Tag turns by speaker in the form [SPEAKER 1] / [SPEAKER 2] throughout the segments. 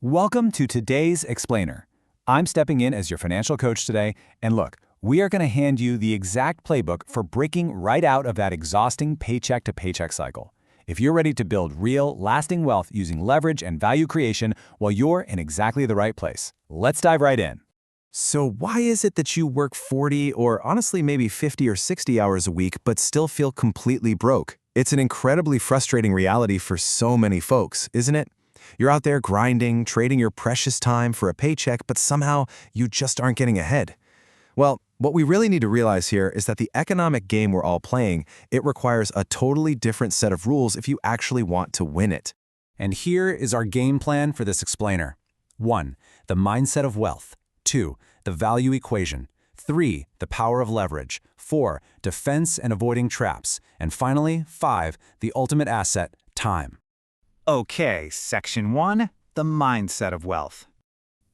[SPEAKER 1] Welcome to today's Explainer. I'm stepping in as your financial coach today, and look, we are going to hand you the exact playbook for breaking right out of that exhausting paycheck-to-paycheck cycle. If you're ready to build real, lasting wealth using leverage and value creation, well, you're in exactly the right place. Let's dive right in.
[SPEAKER 2] So why is it that you work 40 or honestly maybe 50 or 60 hours a week but still feel completely broke? It's an incredibly frustrating reality for so many folks, isn't it? You're out there grinding, trading your precious time for a paycheck, but somehow you just aren't getting ahead. Well, what we really need to realize here is that the economic game we're all playing, it requires a totally different set of rules if you actually want to win it.
[SPEAKER 1] And here is our game plan for this explainer. 1. The mindset of wealth. 2. The value equation. 3. The power of leverage. 4. Defense and avoiding traps. And finally, 5. The ultimate asset, time.
[SPEAKER 3] Okay, Section 1, the mindset of wealth.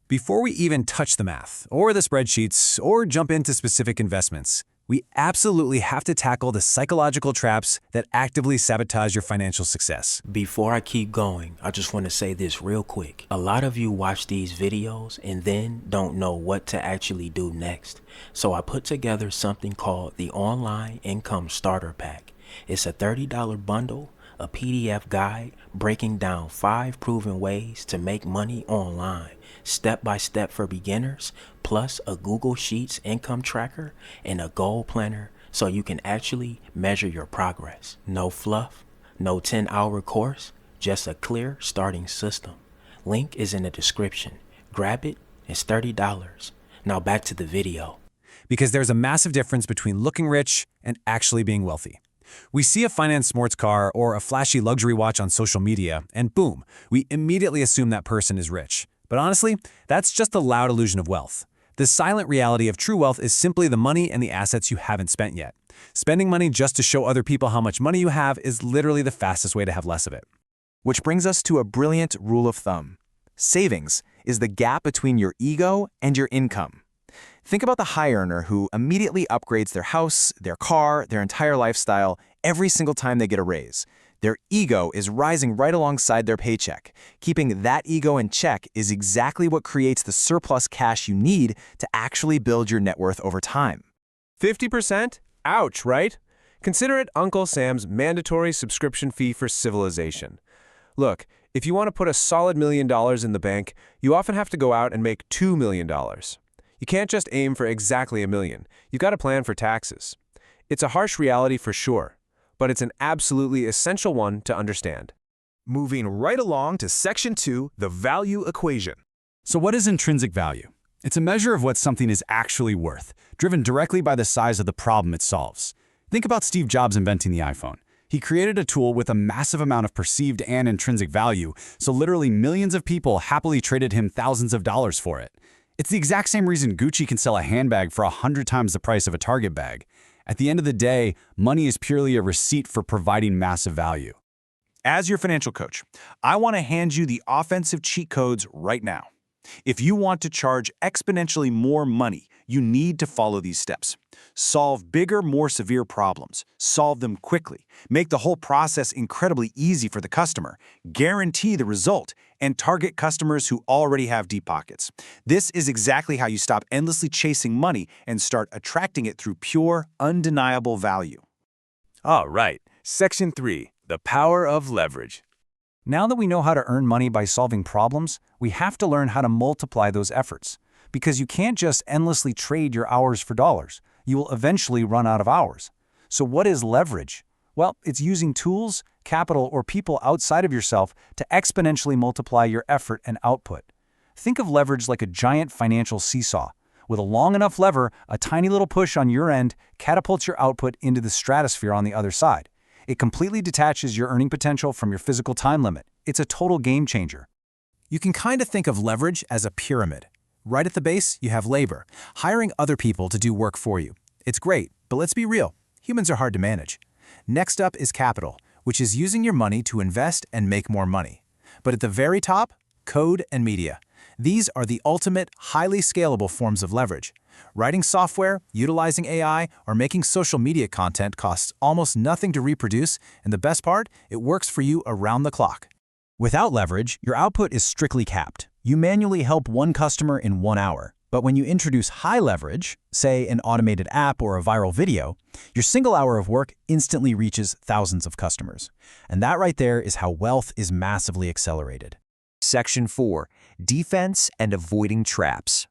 [SPEAKER 1] Before we even touch the math, or the spreadsheets, or jump into specific investments, we absolutely have to tackle the psychological traps that actively sabotage your financial success.
[SPEAKER 4] Before I keep going, I just want to say this real quick. A lot of you watch these videos and then don't know what to actually do next. So I put together something called the Online Income Starter Pack. It's a $30 bundle, a PDF guide breaking down 5 proven ways to make money online, step by step for beginners, plus a Google Sheets income tracker and a goal planner so you can actually measure your progress. No fluff, no 10-hour course, just a clear starting system. Link is in the description. Grab it, it's $30. Now back to the video.
[SPEAKER 1] Because there's a massive difference between looking rich and actually being wealthy. We see a finance sports car or a flashy luxury watch on social media, and boom, we immediately assume that person is rich. But honestly, that's just the loud illusion of wealth. The silent reality of true wealth is simply the money and the assets you haven't spent yet. Spending money just to show other people how much money you have is literally the fastest way to have less of it.
[SPEAKER 2] Which brings us to a brilliant rule of thumb. Savings is the gap between your ego and your income. Think about the high earner who immediately upgrades their house, their car, their entire lifestyle every single time they get a raise. Their ego is rising right alongside their paycheck. Keeping that ego in check is exactly what creates the surplus cash you need to actually build your net worth over time.
[SPEAKER 5] 50%? Ouch, right? Consider it Uncle Sam's mandatory subscription fee for civilization. Look, if you want to put a solid $1 million in the bank, you often have to go out and make $2 million. You can't just aim for exactly $1 million. You've got to plan for taxes. It's a harsh reality for sure, but it's an absolutely essential one to understand.
[SPEAKER 2] Moving right along to Section 2, the value equation.
[SPEAKER 1] So what is intrinsic value? It's a measure of what something is actually worth, driven directly by the size of the problem it solves. Think about Steve Jobs inventing the iPhone. He created a tool with a massive amount of perceived and intrinsic value, so literally millions of people happily traded him thousands of dollars for it. It's the exact same reason Gucci can sell a handbag for 100 times the price of a Target bag. At the end of the day, money is purely a receipt for providing massive value. As your financial coach, I want to hand you the offensive cheat codes right now. If you want to charge exponentially more money, you need to follow these steps. Solve bigger, more severe problems. Solve them quickly. Make the whole process incredibly easy for the customer. Guarantee the result, and target customers who already have deep pockets. This is exactly how you stop endlessly chasing money and start attracting it through pure, undeniable value.
[SPEAKER 5] All right, Section 3, the power of leverage.
[SPEAKER 1] Now that we know how to earn money by solving problems, we have to learn how to multiply those efforts. Because you can't just endlessly trade your hours for dollars. You will eventually run out of hours. So what is leverage? Well, it's using tools, capital, or people outside of yourself to exponentially multiply your effort and output. Think of leverage like a giant financial seesaw. With a long enough lever, a tiny little push on your end catapults your output into the stratosphere on the other side. It completely detaches your earning potential from your physical time limit. It's a total game changer. You can kind of think of leverage as a pyramid. Right at the base, you have labor, hiring other people to do work for you. It's great, but let's be real. Humans are hard to manage. Next up is capital, which is using your money to invest and make more money. But at the very top, code and media. These are the ultimate, highly scalable forms of leverage. Writing software, utilizing AI, or making social media content costs almost nothing to reproduce, and the best part, it works for you around the clock. Without leverage, your output is strictly capped.
[SPEAKER 2] You manually help one customer in 1 hour, but when you introduce high leverage, say an automated app or a viral video, your single hour of work instantly reaches thousands of customers. And that right there is how wealth is massively accelerated.
[SPEAKER 6] Section 4. Defense and avoiding traps.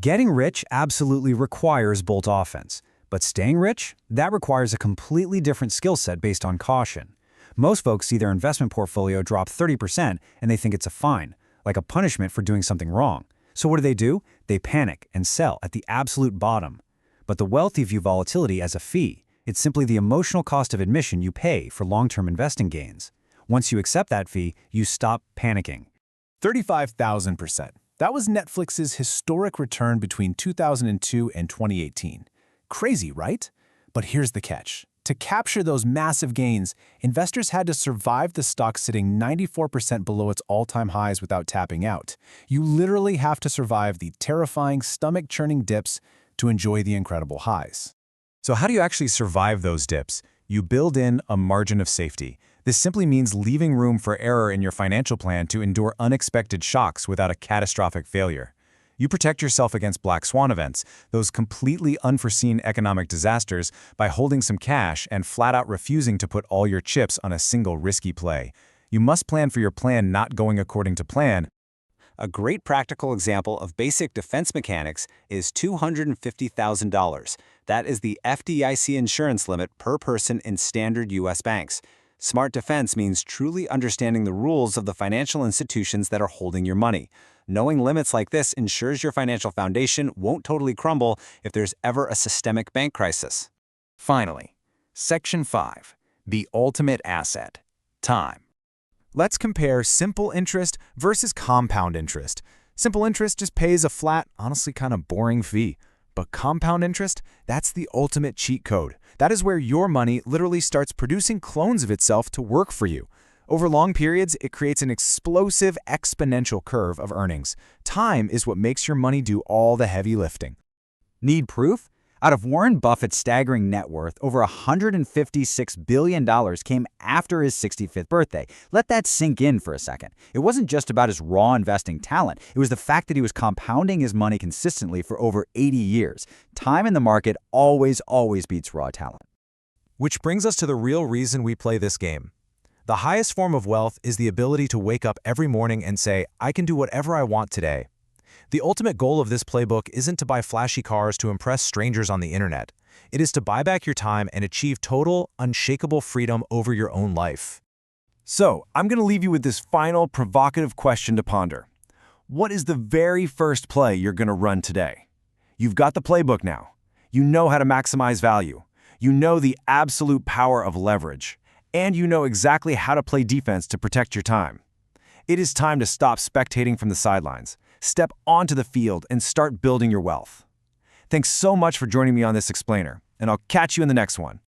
[SPEAKER 1] Getting rich absolutely requires bolt offense, but staying rich, that requires a completely different skill set based on caution. Most folks see their investment portfolio drop 30% and they think it's a fine, like a punishment for doing something wrong. So what do? They panic and sell at the absolute bottom. But the wealthy view volatility as a fee. It's simply the emotional cost of admission you pay for long-term investing gains. Once you accept that fee, you stop panicking.
[SPEAKER 2] 35,000%. That was Netflix's historic return between 2002 and 2018. Crazy, right? But here's the catch. To capture those massive gains, investors had to survive the stock sitting 94% below its all-time highs without tapping out. You literally have to survive the terrifying, stomach-churning dips to enjoy the incredible highs.
[SPEAKER 1] So how do you actually survive those dips? You build in a margin of safety. This simply means leaving room for error in your financial plan to endure unexpected shocks without a catastrophic failure. You protect yourself against black swan events, those completely unforeseen economic disasters, by holding some cash and flat out refusing to put all your chips on a single risky play. You must plan for your plan not going according to plan.
[SPEAKER 3] A great practical example of basic defense mechanics is $250,000. That is the FDIC insurance limit per person in standard U.S. banks. Smart defense means truly understanding the rules of the financial institutions that are holding your money. Knowing limits like this ensures your financial foundation won't totally crumble if there's ever a systemic bank crisis.
[SPEAKER 1] Finally, Section 5. The ultimate asset. Time. Let's compare simple interest versus compound interest. Simple interest just pays a flat, honestly kind of boring fee. But compound interest, that's the ultimate cheat code. That is where your money literally starts producing clones of itself to work for you. Over long periods, it creates an explosive exponential curve of earnings. Time is what makes your money do all the heavy lifting. Need proof? Out of Warren Buffett's staggering net worth, over $156 billion came after his 65th birthday. Let that sink in for a second. It wasn't just about his raw investing talent. It was the fact that he was compounding his money consistently for over 80 years. Time in the market always beats raw talent.
[SPEAKER 2] Which brings us to the real reason we play this game. The highest form of wealth is the ability to wake up every morning and say, I can do whatever I want today. The ultimate goal of this playbook isn't to buy flashy cars to impress strangers on the internet. It is to buy back your time and achieve total, unshakable freedom over your own life.
[SPEAKER 1] So, I'm going to leave you with this final provocative question to ponder. What is the very first play you're going to run today? You've got the playbook now. You know how to maximize value. You know the absolute power of leverage. And you know exactly how to play defense to protect your time. It is time to stop spectating from the sidelines. Step onto the field and start building your wealth. Thanks so much for joining me on this explainer, and I'll catch you in the next one.